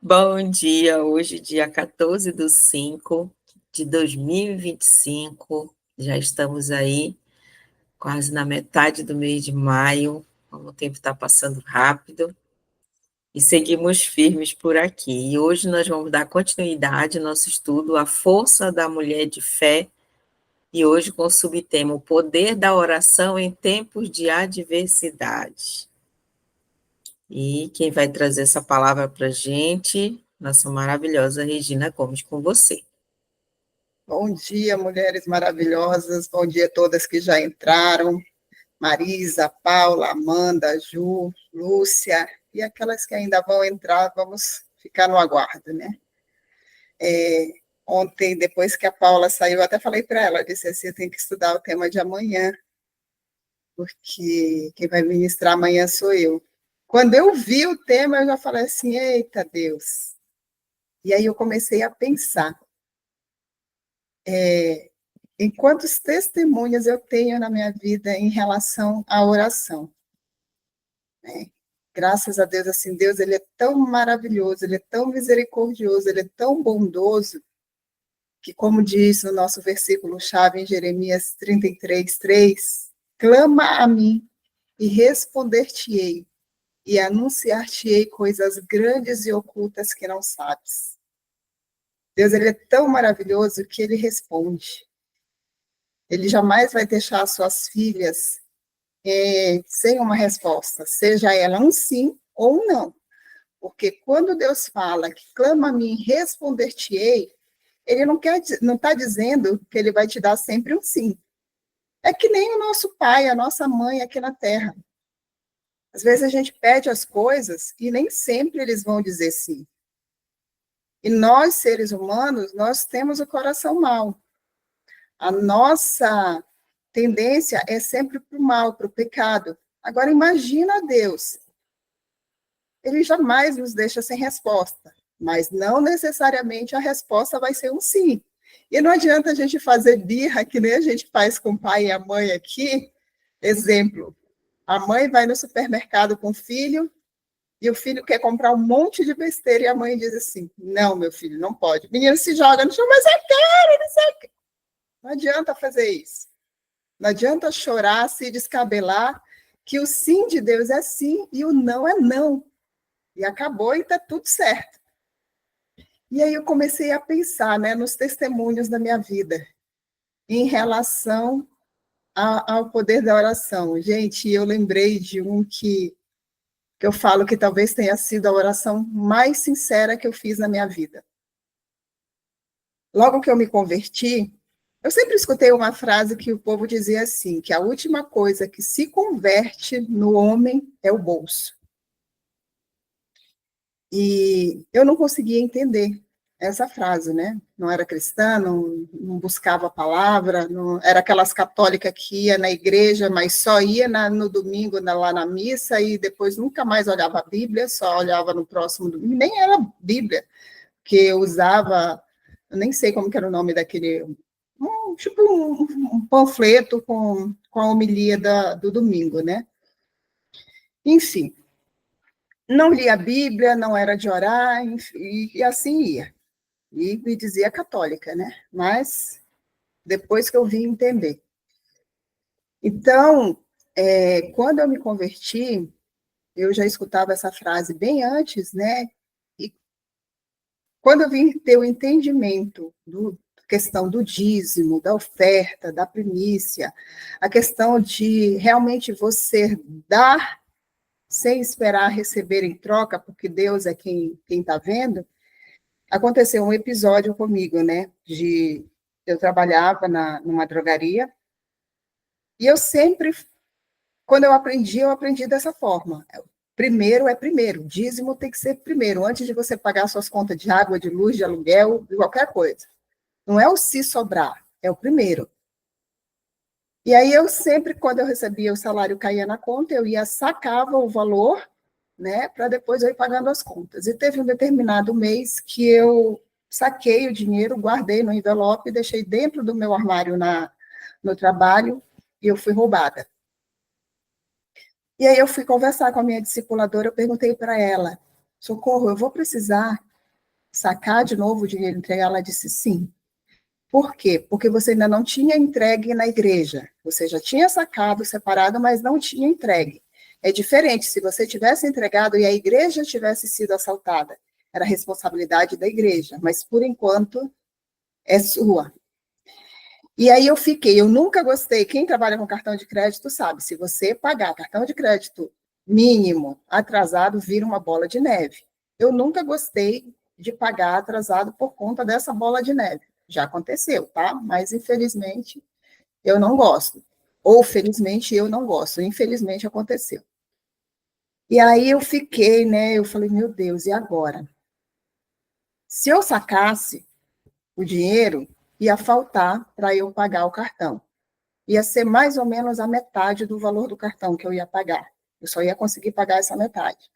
Bom dia, hoje dia 14/5/2025, já estamos aí quase na metade do mês de maio, como o tempo está passando rápido, e seguimos firmes por aqui. E hoje nós vamos dar continuidade ao nosso estudo, A Força da Mulher de Fé, e hoje com o subtema O Poder da Oração em Tempos de Adversidade. E quem vai trazer essa palavra para a gente, nossa maravilhosa Regina Gomes, com você. Bom dia, mulheres maravilhosas. Bom dia a todas que já entraram. Marisa, Paula, Amanda, Ju, Lúcia e aquelas que ainda vão entrar, vamos ficar no aguardo, né? Ontem, depois que a Paula saiu, eu até falei para ela, disse assim, eu tenho que estudar o tema de amanhã, porque quem vai ministrar amanhã sou eu. Quando eu vi o tema, eu já falei assim, eita Deus. E aí eu comecei a pensar, em quantos testemunhas eu tenho na minha vida em relação à oração, né? Graças a Deus, assim, Deus, ele é tão maravilhoso, ele é tão misericordioso, ele é tão bondoso, que como diz no nosso versículo-chave em Jeremias 33:3, clama a mim e responder-te-ei, e anunciar-te-ei coisas grandes e ocultas que não sabes. Deus, ele é tão maravilhoso que ele responde. Ele jamais vai deixar as suas filhas sem uma resposta, seja ela um sim ou um não. Porque quando Deus fala que clama a mim, responder-te-ei, ele não está dizendo que ele vai te dar sempre um sim. É que nem o nosso pai, a nossa mãe aqui na Terra. Às vezes a gente pede as coisas e nem sempre eles vão dizer sim. E nós, seres humanos, nós temos o coração mau. A nossa tendência é sempre para o mal, para o pecado. Agora, imagina Deus. Ele jamais nos deixa sem resposta, mas não necessariamente a resposta vai ser um sim. E não adianta a gente fazer birra, que nem a gente faz com o pai e a mãe aqui. Exemplo, a mãe vai no supermercado com o filho, e o filho quer comprar um monte de besteira, e a mãe diz assim, não, meu filho, não pode. O menino se joga no chão, mas eu quero, não sei o quê. Não adianta fazer isso. Não adianta chorar, se descabelar, que o sim de Deus é sim e o não é não. E acabou e está tudo certo. E aí eu comecei a pensar, né, nos testemunhos da minha vida, em relação ao poder da oração. Gente, eu lembrei de um que eu falo que talvez tenha sido a oração mais sincera que eu fiz na minha vida. Logo que eu me converti, eu sempre escutei uma frase que o povo dizia assim, que a última coisa que se converte no homem é o bolso. E eu não conseguia entender essa frase, né? Não era cristã, não buscava a palavra, não, era aquelas católicas que ia na igreja, mas só ia no domingo lá na missa e depois nunca mais olhava a Bíblia, só olhava no próximo domingo, nem era Bíblia, que eu usava, eu nem sei como que era o nome daquele, tipo um panfleto com a homilia do domingo, né? Enfim, não lia a Bíblia, não era de orar, e assim ia. E me dizia católica, né? Mas depois que eu vim entender. Então, quando eu me converti, eu já escutava essa frase bem antes, né? E quando eu vim ter o entendimento da questão do dízimo, da oferta, da primícia, a questão de realmente você dar sem esperar receber em troca, porque Deus é quem está vendo, aconteceu um episódio comigo, né? Eu trabalhava numa drogaria, e eu sempre, quando eu aprendi dessa forma. Primeiro é primeiro, dízimo tem que ser primeiro, antes de você pagar suas contas de água, de luz, de aluguel, de qualquer coisa. Não é o se sobrar, é o primeiro. E aí eu sempre, quando eu recebia o salário caía na conta, eu ia, sacava o valor, né, para depois eu ir pagando as contas. E teve um determinado mês que eu saquei o dinheiro, guardei no envelope, deixei dentro do meu armário no trabalho, e eu fui roubada. E aí eu fui conversar com a minha discipuladora, eu perguntei para ela, socorro, eu vou precisar sacar de novo o dinheiro e entregar? Ela disse, sim. Por quê? Porque você ainda não tinha entregue na igreja. Você já tinha sacado, separado, mas não tinha entregue. É diferente se você tivesse entregado e a igreja tivesse sido assaltada. Era responsabilidade da igreja, mas por enquanto é sua. E aí eu nunca gostei, quem trabalha com cartão de crédito sabe, se você pagar cartão de crédito mínimo atrasado, vira uma bola de neve. Eu nunca gostei de pagar atrasado por conta dessa bola de neve. Já aconteceu, tá? Mas infelizmente eu não gosto. Ou felizmente eu não gosto, infelizmente aconteceu. E aí eu fiquei, né? Eu falei, meu Deus, e agora? Se eu sacasse o dinheiro, ia faltar para eu pagar o cartão. Ia ser mais ou menos a metade do valor do cartão que eu ia pagar. Eu só ia conseguir pagar essa metade.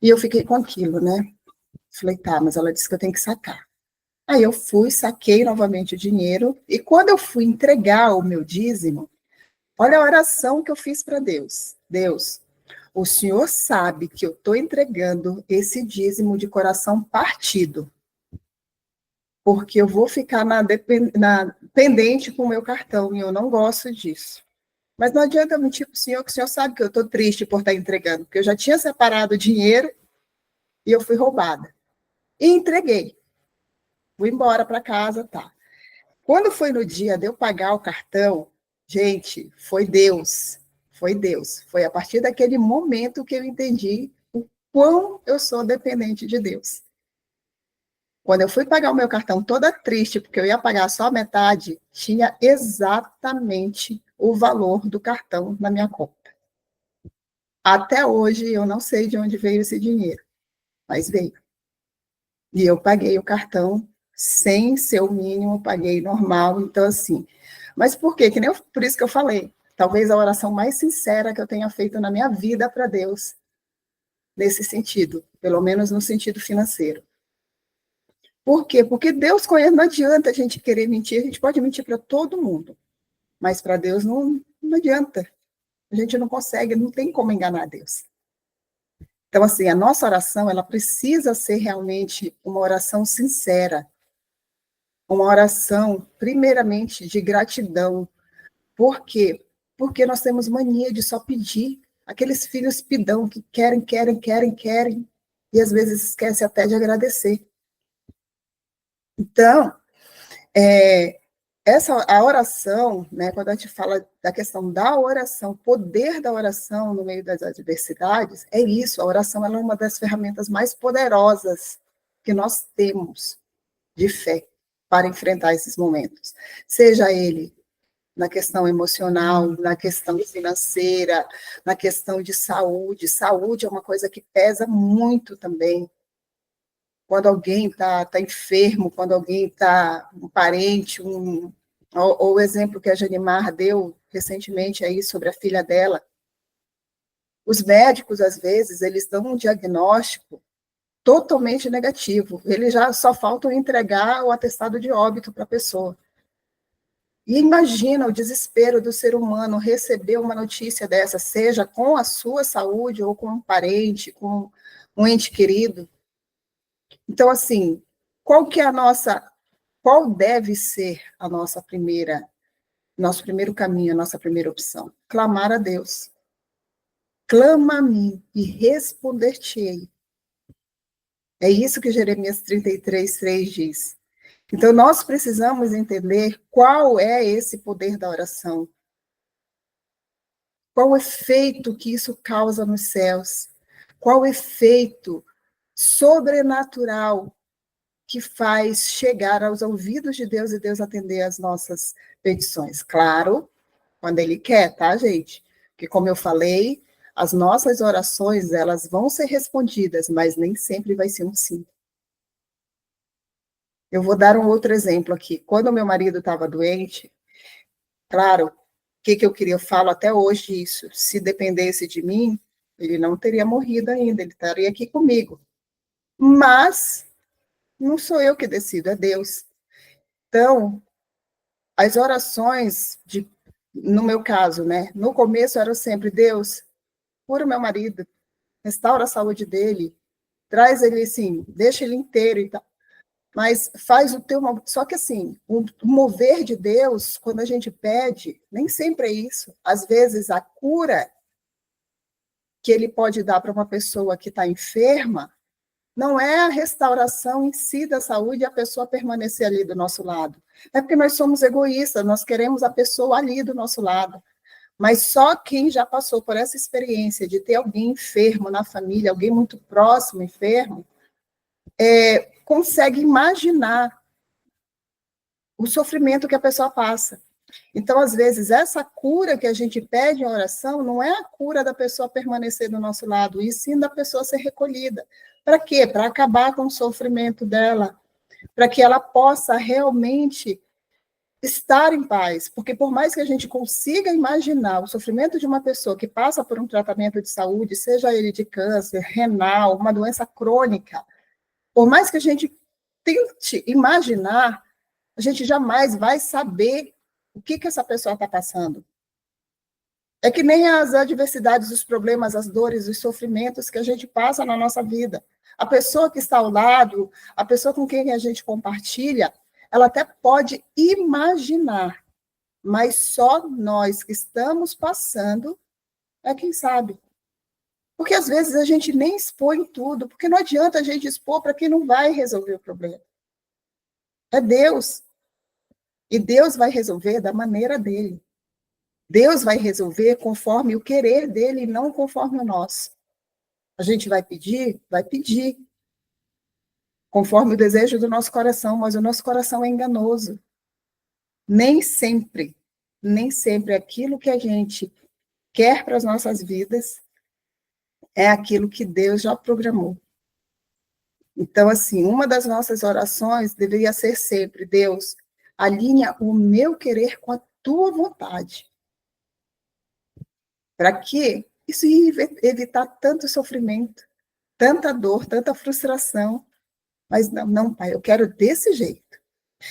E eu fiquei com aquilo, né? Falei, tá, mas ela disse que eu tenho que sacar. Aí eu fui, saquei novamente o dinheiro, e quando eu fui entregar o meu dízimo, olha a oração que eu fiz para Deus. Deus, o Senhor sabe que eu estou entregando esse dízimo de coração partido, porque eu vou ficar na pendente com o meu cartão, e eu não gosto disso. Mas não adianta eu mentir para o senhor, que o senhor sabe que eu estou triste por estar entregando, porque eu já tinha separado o dinheiro e eu fui roubada. E entreguei. Fui embora para casa, tá. Quando foi no dia de eu pagar o cartão, gente, foi Deus. Foi Deus. Foi a partir daquele momento que eu entendi o quão eu sou dependente de Deus. Quando eu fui pagar o meu cartão toda triste, porque eu ia pagar só a metade, tinha exatamente o valor do cartão na minha conta. Até hoje eu não sei de onde veio esse dinheiro, mas veio. E eu paguei o cartão sem ser o mínimo, paguei normal, então assim. Mas por quê? Por isso que eu falei, talvez a oração mais sincera que eu tenha feito na minha vida para Deus, nesse sentido, pelo menos no sentido financeiro. Por quê? Porque Deus conhece, não adianta a gente querer mentir, a gente pode mentir para todo mundo, mas para Deus não adianta. A gente não consegue, não tem como enganar Deus. Então, assim, a nossa oração, ela precisa ser realmente uma oração sincera, uma oração, primeiramente, de gratidão. Por quê? Porque nós temos mania de só pedir, aqueles filhos pidão que querem, querem, querem, querem, e às vezes esquece até de agradecer. Então, a oração, né, quando a gente fala da questão da oração, poder da oração no meio das adversidades, é isso, a oração ela é uma das ferramentas mais poderosas que nós temos de fé para enfrentar esses momentos. Seja ele na questão emocional, na questão financeira, na questão de saúde. Saúde é uma coisa que pesa muito também. Quando alguém tá enfermo, quando alguém está, um parente, ou o exemplo que a Janimar deu recentemente aí sobre a filha dela. Os médicos, às vezes, eles dão um diagnóstico totalmente negativo. Eles já só faltam entregar o atestado de óbito para a pessoa. E imagina o desespero do ser humano receber uma notícia dessa, seja com a sua saúde ou com um parente, com um ente querido. Então, assim, qual deve ser a nosso primeiro caminho, a nossa primeira opção? Clamar a Deus. Clama a mim e responder-te-ei. É isso que Jeremias 33:3 diz. Então, nós precisamos entender qual é esse poder da oração. Qual o efeito que isso causa nos céus? Qual o efeito sobrenatural que faz chegar aos ouvidos de Deus e Deus atender às nossas petições? Claro, quando Ele quer, tá, gente? Porque, como eu falei, as nossas orações, elas vão ser respondidas, mas nem sempre vai ser um sim. Eu vou dar um outro exemplo aqui. Quando meu marido estava doente, claro, o que eu queria, eu falo até hoje isso, se dependesse de mim, ele não teria morrido ainda, ele estaria aqui comigo. Mas não sou eu que decido, é Deus. Então, as orações, no meu caso, né, no começo eram sempre, Deus, cura o meu marido, restaura a saúde dele, traz ele assim, deixa ele inteiro e tal. Mas faz o teu... Só que assim, o mover de Deus, quando a gente pede, nem sempre é isso. Às vezes a cura que ele pode dar para uma pessoa que está enferma não é a restauração em si da saúde e a pessoa permanecer ali do nosso lado. É porque nós somos egoístas, nós queremos a pessoa ali do nosso lado. Mas só quem já passou por essa experiência de ter alguém enfermo na família, alguém muito próximo enfermo, consegue imaginar o sofrimento que a pessoa passa. Então, às vezes, essa cura que a gente pede em oração não é a cura da pessoa permanecer do nosso lado, e sim da pessoa ser recolhida. Para quê? Para acabar com o sofrimento dela, para que ela possa realmente estar em paz. Porque por mais que a gente consiga imaginar o sofrimento de uma pessoa que passa por um tratamento de saúde, seja ele de câncer, renal, uma doença crônica, por mais que a gente tente imaginar, a gente jamais vai saber o que essa pessoa está passando. É que nem as adversidades, os problemas, as dores, os sofrimentos que a gente passa na nossa vida. A pessoa que está ao lado, a pessoa com quem a gente compartilha, ela até pode imaginar, mas só nós que estamos passando é quem sabe. Porque às vezes a gente nem expõe tudo, porque não adianta a gente expor para quem não vai resolver o problema. É Deus. E Deus vai resolver da maneira dele. Deus vai resolver conforme o querer dele e não conforme o nosso. A gente vai pedir? Vai pedir. Conforme o desejo do nosso coração, mas o nosso coração é enganoso. Nem sempre aquilo que a gente quer para as nossas vidas é aquilo que Deus já programou. Então, assim, uma das nossas orações deveria ser sempre: Deus, alinha o meu querer com a tua vontade. Para quê? Isso ia evitar tanto sofrimento, tanta dor, tanta frustração. Mas não, pai, eu quero desse jeito.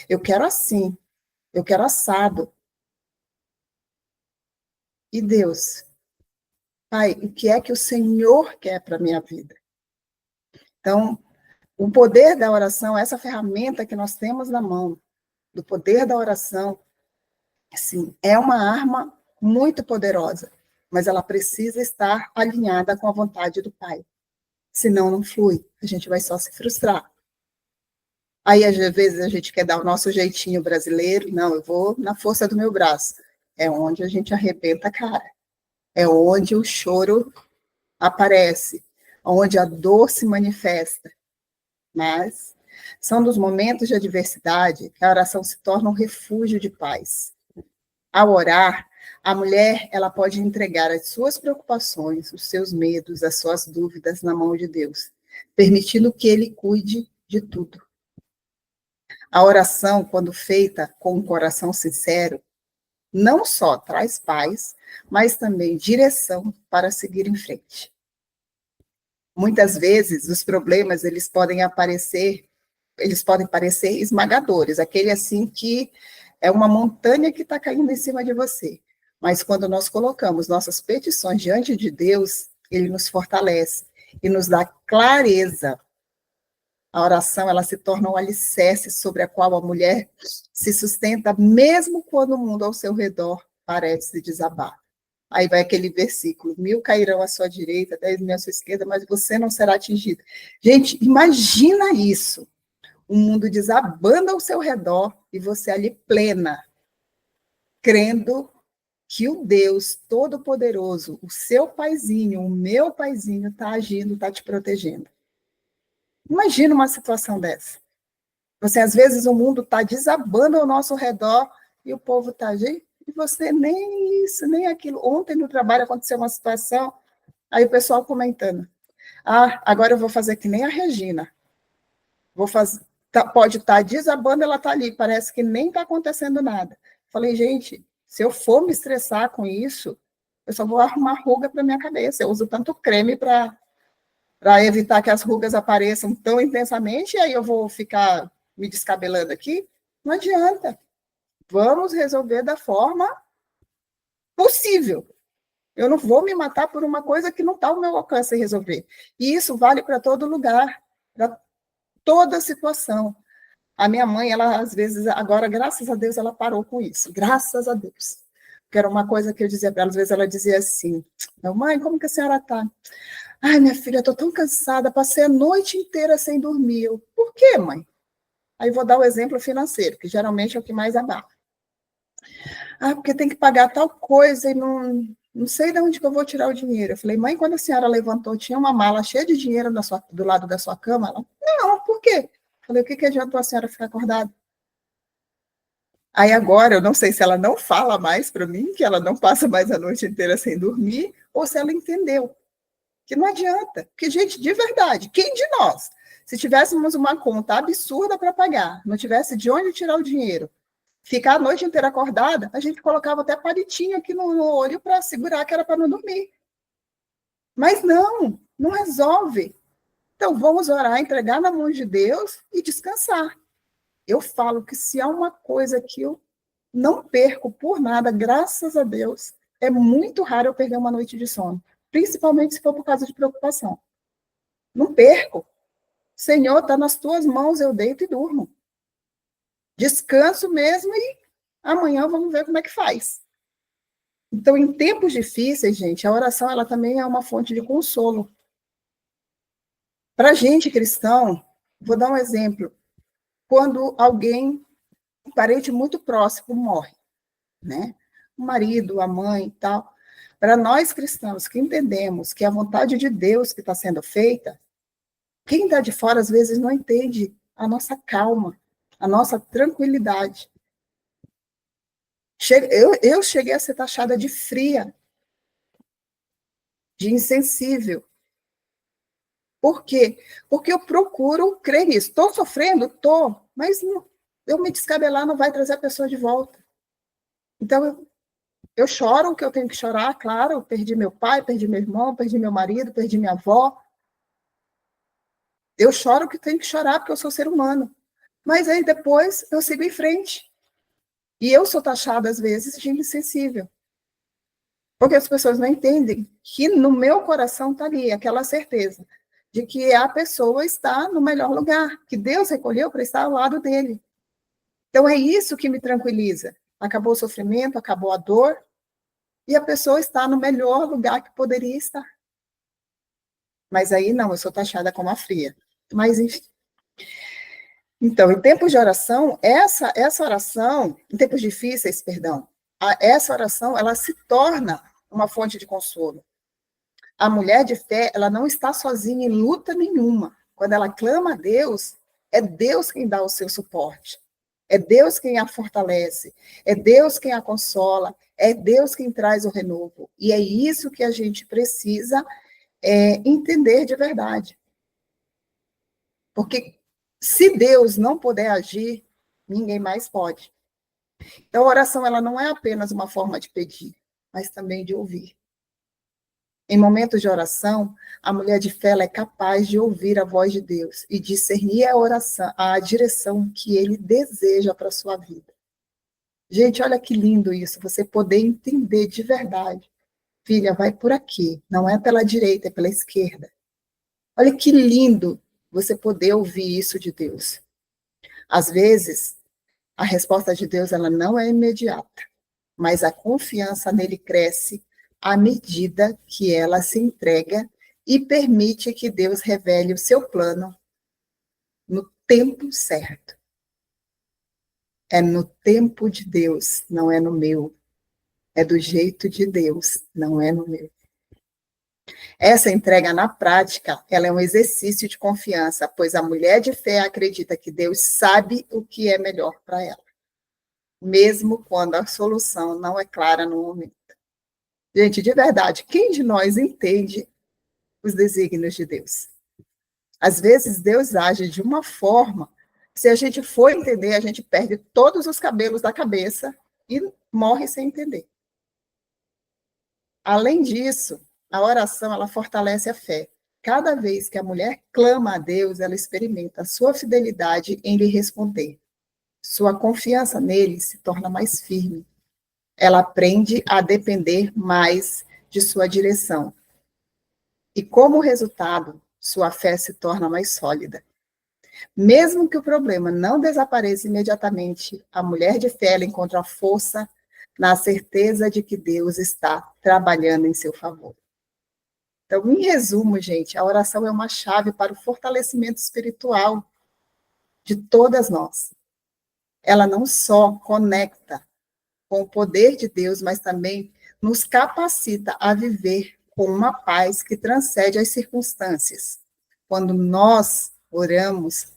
Eu quero assim. Eu quero assado. E Deus, pai, o que é que o Senhor quer para a minha vida? Então, o poder da oração, essa ferramenta que nós temos na mão, do poder da oração, sim, é uma arma muito poderosa, mas ela precisa estar alinhada com a vontade do Pai. Senão não flui, a gente vai só se frustrar. Aí, às vezes, a gente quer dar o nosso jeitinho brasileiro. Não, eu vou na força do meu braço. É onde a gente arrebenta a cara. É onde o choro aparece. Onde a dor se manifesta. Mas são dos momentos de adversidade que a oração se torna um refúgio de paz. Ao orar, a mulher ela pode entregar as suas preocupações, os seus medos, as suas dúvidas na mão de Deus, permitindo que Ele cuide de tudo. A oração, quando feita com um coração sincero, não só traz paz, mas também direção para seguir em frente. Muitas vezes, os problemas, eles podem parecer esmagadores, aquele assim que é uma montanha que está caindo em cima de você. Mas quando nós colocamos nossas petições diante de Deus, Ele nos fortalece e nos dá clareza. A oração, ela se torna um alicerce sobre a qual a mulher se sustenta, mesmo quando o mundo ao seu redor parece desabar. Aí vai aquele versículo: 1000 cairão à sua direita, 10.000 à sua esquerda, mas você não será atingido. Gente, imagina isso. O mundo desabando ao seu redor e você ali plena, crendo que o Deus Todo-Poderoso, o seu paizinho, o meu paizinho, está agindo, está te protegendo. Imagina uma situação dessa. Você, às vezes, o mundo está desabando ao nosso redor e o povo está, gente, e você nem isso, nem aquilo. Ontem no trabalho aconteceu uma situação, aí o pessoal comentando: agora eu vou fazer que nem a Regina. Vou fazer, pode estar desabando, ela está ali, parece que nem está acontecendo nada. Falei, gente, se eu for me estressar com isso, eu só vou arrumar ruga para minha cabeça. Eu uso tanto creme para evitar que as rugas apareçam tão intensamente, e aí eu vou ficar me descabelando aqui? Não adianta. Vamos resolver da forma possível. Eu não vou me matar por uma coisa que não está ao meu alcance resolver. E isso vale para todo lugar, para toda situação. A minha mãe, ela às vezes, agora, graças a Deus, ela parou com isso. Graças a Deus. Que era uma coisa que eu dizia para ela, às vezes ela dizia assim, mãe, como que a senhora está? Ai, minha filha, eu estou tão cansada, passei a noite inteira sem dormir. Eu, por quê, mãe? Aí vou dar o exemplo financeiro, que geralmente é o que mais abala. Ah, porque tem que pagar tal coisa e não sei de onde que eu vou tirar o dinheiro. Eu falei, mãe, quando a senhora levantou, tinha uma mala cheia de dinheiro do lado da sua cama? Ela, não, por quê? Eu falei, o que adiantou a senhora ficar acordada? Aí agora, eu não sei se ela não fala mais para mim, que ela não passa mais a noite inteira sem dormir, ou se ela entendeu que não adianta. Porque, gente, de verdade, quem de nós, se tivéssemos uma conta absurda para pagar, não tivesse de onde tirar o dinheiro, ficar a noite inteira acordada, a gente colocava até palitinho aqui no olho para segurar que era para não dormir. Mas não resolve. Então, vamos orar, entregar na mão de Deus e descansar. Eu falo que se há uma coisa que eu não perco por nada, graças a Deus, é muito raro eu perder uma noite de sono, principalmente se for por causa de preocupação. Não perco. Senhor, está nas tuas mãos, eu deito e durmo. Descanso mesmo e amanhã vamos ver como é que faz. Então, em tempos difíceis, gente, a oração ela também é uma fonte de consolo. Para a gente cristão, vou dar um exemplo. Quando alguém, um parente muito próximo, morre, né? O marido, a mãe e tal. Para nós cristãos que entendemos que é a vontade de Deus que está sendo feita, quem está de fora às vezes não entende a nossa calma, a nossa tranquilidade. Eu cheguei a ser taxada de fria, de insensível. Por quê? Porque eu procuro crer nisso. Estou sofrendo? Estou, mas eu me descabelar não vai trazer a pessoa de volta. Então, eu choro o que eu tenho que chorar, claro, eu perdi meu pai, perdi meu irmão, perdi meu marido, perdi minha avó. Eu choro o que tenho que chorar, porque eu sou ser humano. Mas aí depois eu sigo em frente. E eu sou taxada, às vezes, de insensível. Porque as pessoas não entendem que no meu coração está ali aquela certeza de que a pessoa está no melhor lugar, que Deus recolheu para estar ao lado dele. Então, é isso que me tranquiliza. Acabou o sofrimento, acabou a dor, e a pessoa está no melhor lugar que poderia estar. Mas aí não, eu sou taxada como a fria. Mas, enfim. Então, em tempos de oração, essa oração, em tempos difíceis, perdão, essa oração, ela se torna uma fonte de consolo. A mulher de fé, ela não está sozinha em luta nenhuma. Quando ela clama a Deus, é Deus quem dá o seu suporte. É Deus quem a fortalece. É Deus quem a consola. É Deus quem traz o renovo. E é isso que a gente precisa entender de verdade. Porque se Deus não puder agir, ninguém mais pode. Então, a oração ela não é apenas uma forma de pedir, mas também de ouvir. Em momentos de oração, a mulher de fé ela é capaz de ouvir a voz de Deus e discernir a oração, a direção que ele deseja para a sua vida. Gente, olha que lindo isso, você poder entender de verdade. Filha, vai por aqui, não é pela direita, é pela esquerda. Olha que lindo você poder ouvir isso de Deus. Às vezes, a resposta de Deus ela não é imediata, mas a confiança nele cresce à medida que ela se entrega e permite que Deus revele o seu plano no tempo certo. É no tempo de Deus, não é no meu. É do jeito de Deus, não é no meu. Essa entrega na prática, ela é um exercício de confiança, pois a mulher de fé acredita que Deus sabe o que é melhor para ela, mesmo quando a solução não é clara no momento. Gente, de verdade, quem de nós entende os desígnios de Deus? Às vezes, Deus age de uma forma, se a gente for entender, a gente perde todos os cabelos da cabeça e morre sem entender. Além disso, a oração, ela fortalece a fé. Cada vez que a mulher clama a Deus, ela experimenta a sua fidelidade em lhe responder. Sua confiança nele se torna mais firme. Ela aprende a depender mais de sua direção. E como resultado, sua fé se torna mais sólida. Mesmo que o problema não desapareça imediatamente, a mulher de fé encontra força na certeza de que Deus está trabalhando em seu favor. Então, em resumo, gente, a oração é uma chave para o fortalecimento espiritual de todas nós. Ela não só conecta com o poder de Deus, mas também nos capacita a viver com uma paz que transcende as circunstâncias. Quando nós oramos,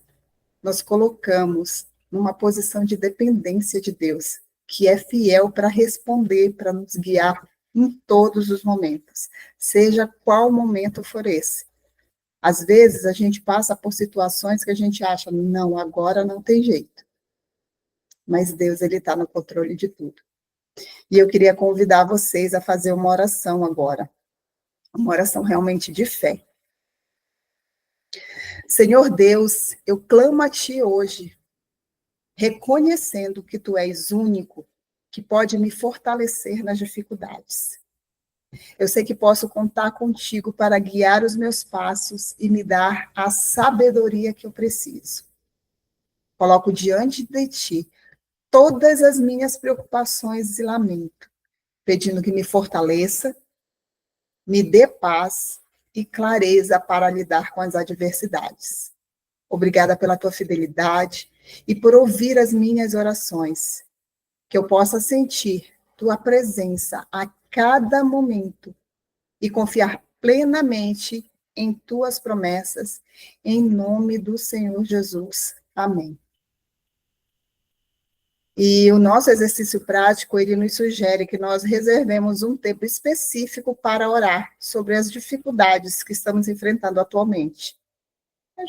nós colocamos numa posição de dependência de Deus, que é fiel para responder, para nos guiar em todos os momentos, seja qual momento for esse. Às vezes a gente passa por situações que a gente acha, não, agora não tem jeito. Mas Deus, ele está no controle de tudo. E eu queria convidar vocês a fazer uma oração agora, uma oração realmente de fé. Senhor Deus, eu clamo a Ti hoje, reconhecendo que Tu és único, que pode me fortalecer nas dificuldades. Eu sei que posso contar contigo para guiar os meus passos e me dar a sabedoria que eu preciso. Coloco diante de Ti todas as minhas preocupações e lamento, pedindo que me fortaleça, me dê paz e clareza para lidar com as adversidades. Obrigada pela tua fidelidade e por ouvir as minhas orações, que eu possa sentir tua presença a cada momento e confiar plenamente em tuas promessas, em nome do Senhor Jesus. Amém. E o nosso exercício prático, ele nos sugere que nós reservemos um tempo específico para orar sobre as dificuldades que estamos enfrentando atualmente.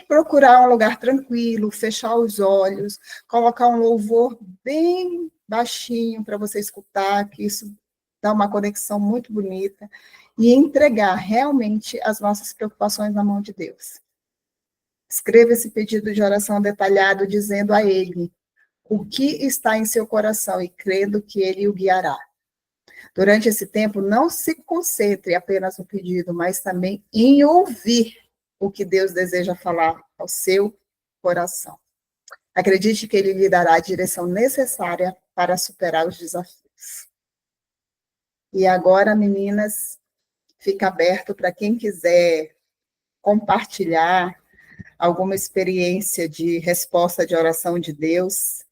Procurar um lugar tranquilo, fechar os olhos, colocar um louvor bem baixinho para você escutar, que isso dá uma conexão muito bonita, e entregar realmente as nossas preocupações na mão de Deus. Escreva esse pedido de oração detalhado, dizendo a Ele o que está em seu coração e crendo que Ele o guiará. Durante esse tempo, não se concentre apenas no pedido, mas também em ouvir o que Deus deseja falar ao seu coração. Acredite que Ele lhe dará a direção necessária para superar os desafios. E agora, meninas, fica aberto para quem quiser compartilhar alguma experiência de resposta de oração de Deus,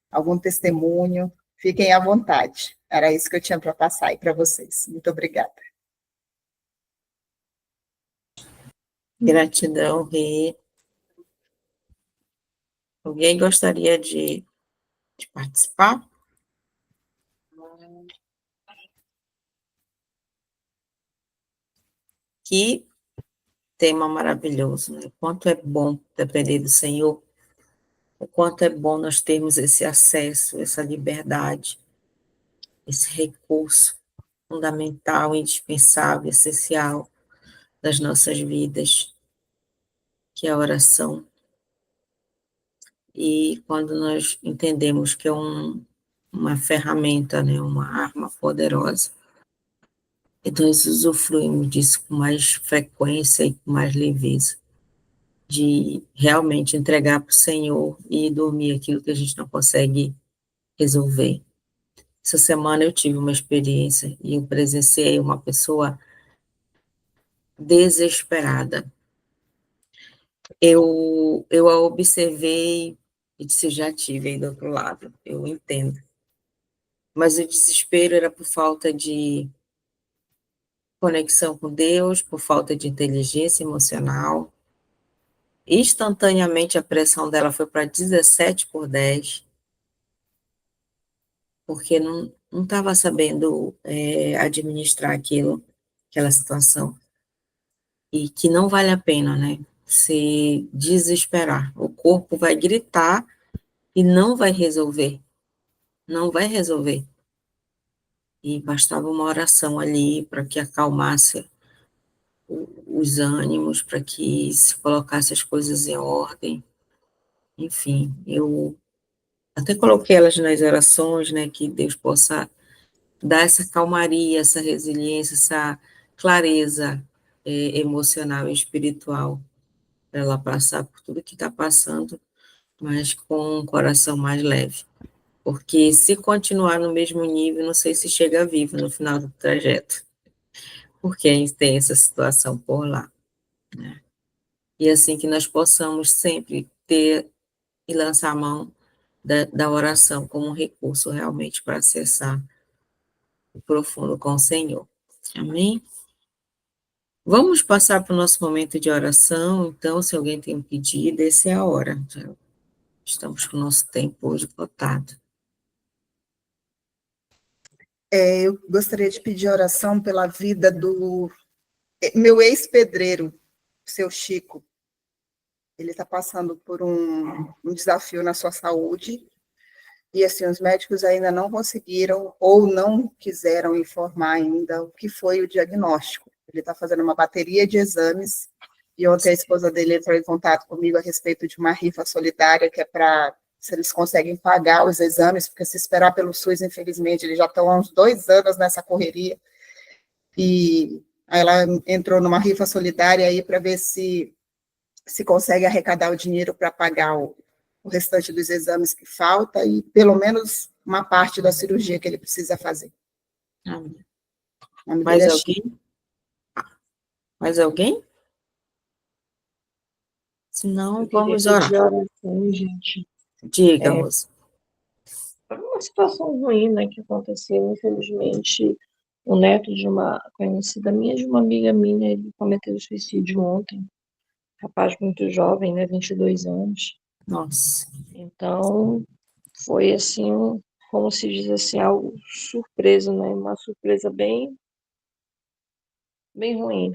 algum testemunho, fiquem à vontade. Era isso que eu tinha para passar aí para vocês. Muito obrigada. Gratidão, Rê. Alguém gostaria de participar? Que tema maravilhoso, né? O quanto é bom depender do Senhor, o quanto é bom nós termos esse acesso, essa liberdade, esse recurso fundamental, indispensável, essencial das nossas vidas, que é a oração. E quando nós entendemos que é uma ferramenta, né, uma arma poderosa, e nós usufruímos disso com mais frequência e com mais leveza, de realmente entregar para o Senhor e dormir aquilo que a gente não consegue resolver. Essa semana eu tive uma experiência e eu presenciei uma pessoa desesperada. Eu a observei e disse, já tive aí do outro lado, eu entendo. Mas o desespero era por falta de conexão com Deus, por falta de inteligência emocional. Instantaneamente a pressão dela foi para 17/10, porque não estava sabendo administrar aquela situação. E que não vale a pena, né? Se desesperar. O corpo vai gritar e não vai resolver. Não vai resolver. E bastava uma oração ali para que acalmasse os ânimos, para que se colocasse as coisas em ordem. Enfim, eu até coloquei elas nas orações, né, que Deus possa dar essa calmaria, essa resiliência, clareza emocional e espiritual, para ela passar por tudo que está passando, mas com um coração mais leve. Porque se continuar no mesmo nível, não sei se chega vivo no final do trajeto, porque a gente tem essa situação por lá, né? E assim que nós possamos sempre ter e lançar a mão da oração como um recurso realmente para acessar o profundo com o Senhor. Amém? Vamos passar para o nosso momento de oração, então, se alguém tem um pedido, essa é a hora. Já estamos com o nosso tempo hoje cotado. Eu gostaria de pedir oração pela vida do meu ex-pedreiro, seu Chico. Ele está passando por um desafio na sua saúde, e assim, os médicos ainda não conseguiram ou não quiseram informar ainda o que foi o diagnóstico. Ele está fazendo uma bateria de exames, e ontem a esposa dele entrou em contato comigo a respeito de uma rifa solidária, que é para, se eles conseguem pagar os exames, porque se esperar pelo SUS, infelizmente, eles já estão há uns 2 anos nessa correria, e ela entrou numa rifa solidária aí para ver se consegue arrecadar o dinheiro para pagar o restante dos exames que falta e pelo menos uma parte da cirurgia que ele precisa fazer. Amém. O nome dele Mais é Chico. alguém? Mais alguém? Se não, Eu queria vamos orar. pedir oração, gente. Diga, moça. Foi uma situação ruim, né, que aconteceu, infelizmente, o neto de uma conhecida minha, de uma amiga minha, ele cometeu suicídio ontem. Rapaz muito jovem, né, 22 anos. Nossa. Então, foi assim, como se diz assim, algo surpresa, né, uma surpresa bem, bem ruim.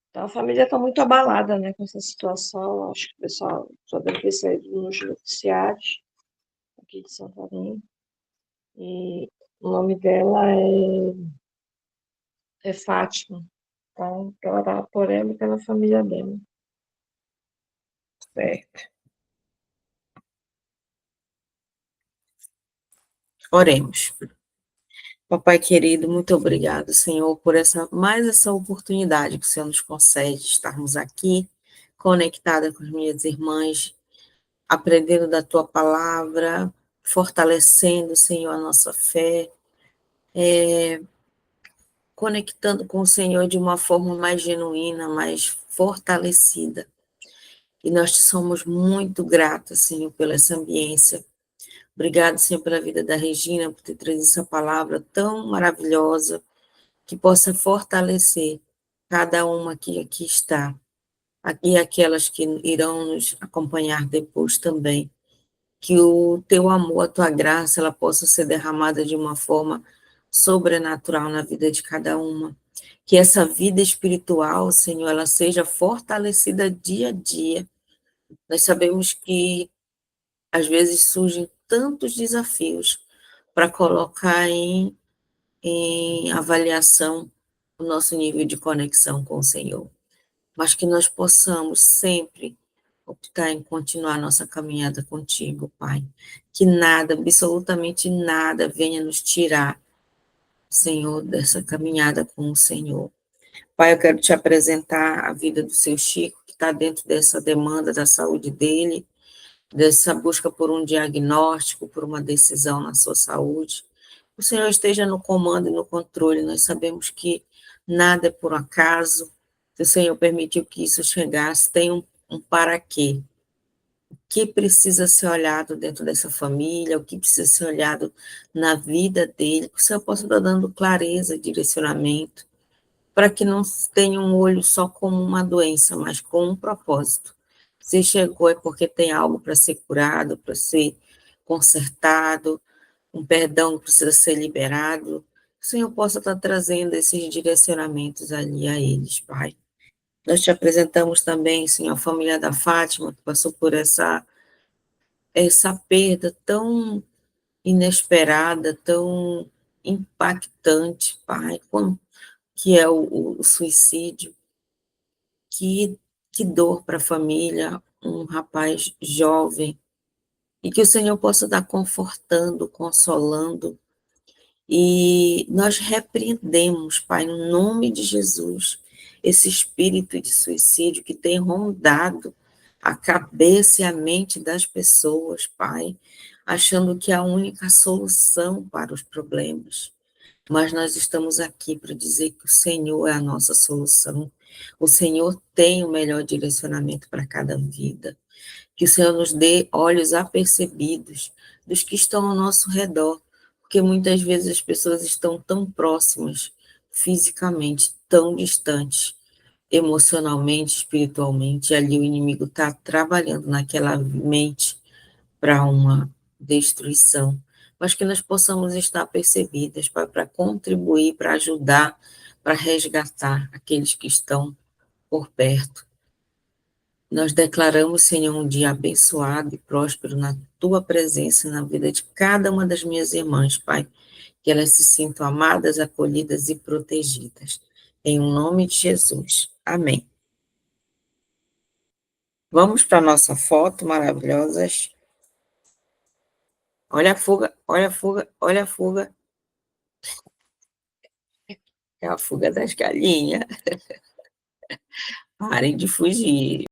Então, a família está muito abalada, né, com essa situação. Acho que o pessoal só deve ter saído nos noticiários aqui de Santarém. E o nome dela é Fátima. Então, para orar por ela e pela família dela. Certo. Oremos. Papai querido, muito obrigado, Senhor, por mais essa oportunidade que o Senhor nos concede de estarmos aqui, conectada com as minhas irmãs, aprendendo da tua palavra, fortalecendo, Senhor, a nossa fé, conectando com o Senhor de uma forma mais genuína, mais fortalecida. E nós te somos muito gratas, Senhor, pela essa ambiência. Obrigado, Senhor, pela vida da Regina, por ter trazido essa palavra tão maravilhosa, que possa fortalecer cada uma que aqui está, e aquelas que irão nos acompanhar depois também. Que o teu amor, a tua graça, ela possa ser derramada de uma forma sobrenatural na vida de cada uma. Que essa vida espiritual, Senhor, ela seja fortalecida dia a dia. Nós sabemos que às vezes surgem tantos desafios para colocar em avaliação o nosso nível de conexão com o Senhor, mas que nós possamos sempre optar em continuar nossa caminhada contigo, Pai. Que nada, absolutamente nada, venha nos tirar, Senhor, dessa caminhada com o Senhor. Pai, eu quero te apresentar a vida do seu Chico, que está dentro dessa demanda da saúde dele, dessa busca por um diagnóstico, por uma decisão na sua saúde. O Senhor esteja no comando e no controle. Nós sabemos que nada é por acaso. Se o Senhor permitiu que isso chegasse, tem um para quê. O que precisa ser olhado dentro dessa família, o que precisa ser olhado na vida dele, que o Senhor possa estar dando clareza, direcionamento, para que não tenha um olho só como uma doença, mas com um propósito. Se chegou é porque tem algo para ser curado, para ser consertado, um perdão que precisa ser liberado. Que o Senhor possa estar trazendo esses direcionamentos ali a eles, Pai. Nós te apresentamos também, Senhor, a família da Fátima, que passou por essa perda tão inesperada, tão impactante, Pai, que é o suicídio. Que dor para a família, um rapaz jovem, e que o Senhor possa estar confortando, consolando, E nós repreendemos, Pai, no nome de Jesus, esse espírito de suicídio que tem rondado a cabeça e a mente das pessoas, Pai, achando que é a única solução para os problemas. Mas nós estamos aqui para dizer que o Senhor é a nossa solução. O Senhor tem o melhor direcionamento para cada vida. Que o Senhor nos dê olhos apercebidos dos que estão ao nosso redor, porque muitas vezes as pessoas estão tão próximas, fisicamente, tão distantes, emocionalmente, espiritualmente, e ali o inimigo está trabalhando naquela mente para uma destruição, mas que nós possamos estar percebidas para contribuir, para ajudar, para resgatar aqueles que estão por perto. Nós declaramos, Senhor, um dia abençoado e próspero na Tua presença, na vida de cada uma das minhas irmãs, Pai, que elas se sintam amadas, acolhidas e protegidas. Em o nome de Jesus. Amém. Vamos para a nossa foto maravilhosas. Olha a fuga, olha a fuga, olha a fuga. É a fuga das galinhas. Parem de fugir.